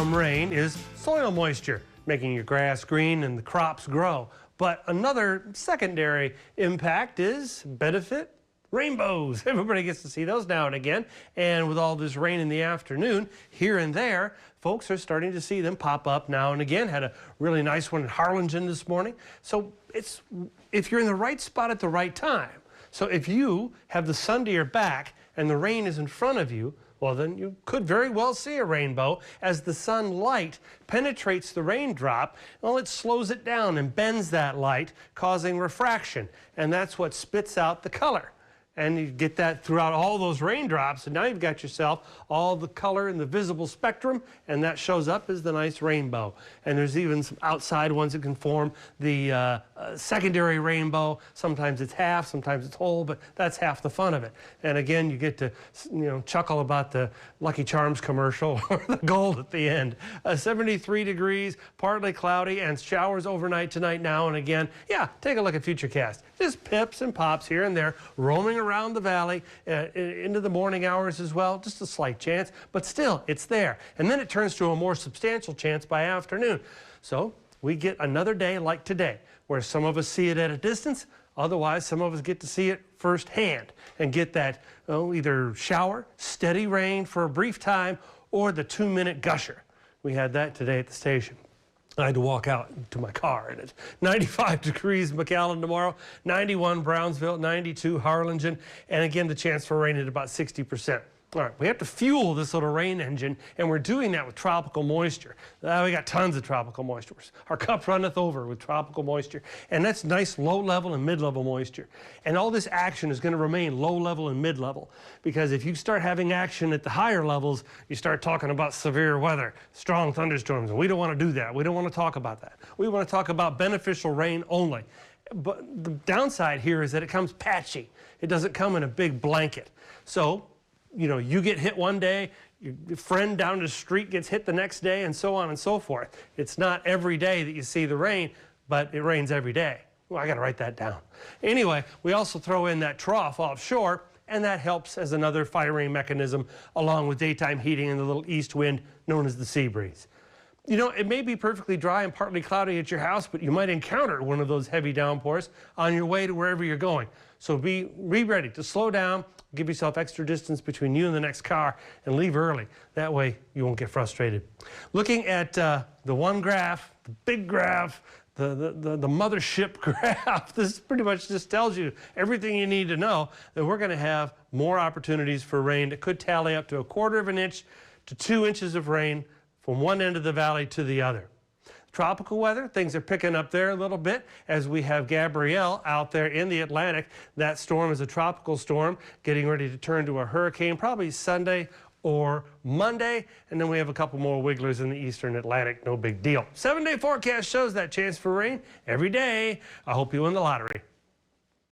from rain is soil moisture, making your grass green and the crops grow. But another secondary impact is benefit rainbows. Everybody gets to see those now and again. And with all this rain in the afternoon, here and there, folks are starting to see them pop up now and again. Had a really nice one in Harlingen this morning. So if you're in the right spot at the right time. So if you have the sun to your back and the rain is in front of you, well, then you could very well see a rainbow as the sunlight penetrates the raindrop. Well, it slows it down and bends that light, causing refraction. And that's what spits out the color. And you get that throughout all those raindrops, and now you've got yourself all the color in the visible spectrum, and that shows up as the nice rainbow. And there's even some outside ones that can form the secondary rainbow. Sometimes it's half, sometimes it's whole, but that's half the fun of it. And again, you get to chuckle about the Lucky Charms commercial or the gold at the end. 73 degrees, partly cloudy, and showers overnight tonight now and again. Yeah, take a look at Futurecast. Just pips and pops here and there, roaming around the valley into the morning hours as well. Just a slight chance, but still, it's there. And then it turns to a more substantial chance by afternoon. So we get another day like today, where some of us see it at a distance. Otherwise, some of us get to see it firsthand and get that either shower, steady rain for a brief time, or the 2-minute gusher. We had that today at the station. I had to walk out to my car, and it's 95 degrees McAllen tomorrow, 91 Brownsville, 92 Harlingen, and again the chance for rain at about 60%. All right, we have to fuel this little rain engine, and we're doing that with tropical moisture. We got tons of tropical moisture. Our cup runneth over with tropical moisture, and that's nice low-level and mid-level moisture. And all this action is going to remain low-level and mid-level, because if you start having action at the higher levels, you start talking about severe weather, strong thunderstorms, and we don't want to do that. We don't want to talk about that. We want to talk about beneficial rain only. But the downside here is that it comes patchy. It doesn't come in a big blanket. So, you get hit one day, your friend down the street gets hit the next day, and so on and so forth. It's not every day that you see the rain, but it rains every day. Well, I got to write that down. Anyway, we also throw in that trough offshore, and that helps as another firing mechanism, along with daytime heating and the little east wind known as the sea breeze. It may be perfectly dry and partly cloudy at your house, but you might encounter one of those heavy downpours on your way to wherever you're going. So be ready to slow down, give yourself extra distance between you and the next car, and leave early. That way you won't get frustrated. Looking at the one graph, the big graph, the mothership graph, this pretty much just tells you everything you need to know that we're going to have more opportunities for rain that could tally up to 1/4 of an inch to 2 inches of rain from one end of the valley to the other. Tropical weather, things are picking up there a little bit as we have Gabrielle out there in the Atlantic. That storm is a tropical storm getting ready to turn to a hurricane probably Sunday or Monday. And then we have a couple more wigglers in the eastern Atlantic. No big deal. 7-day forecast shows that chance for rain every day. I hope you win the lottery.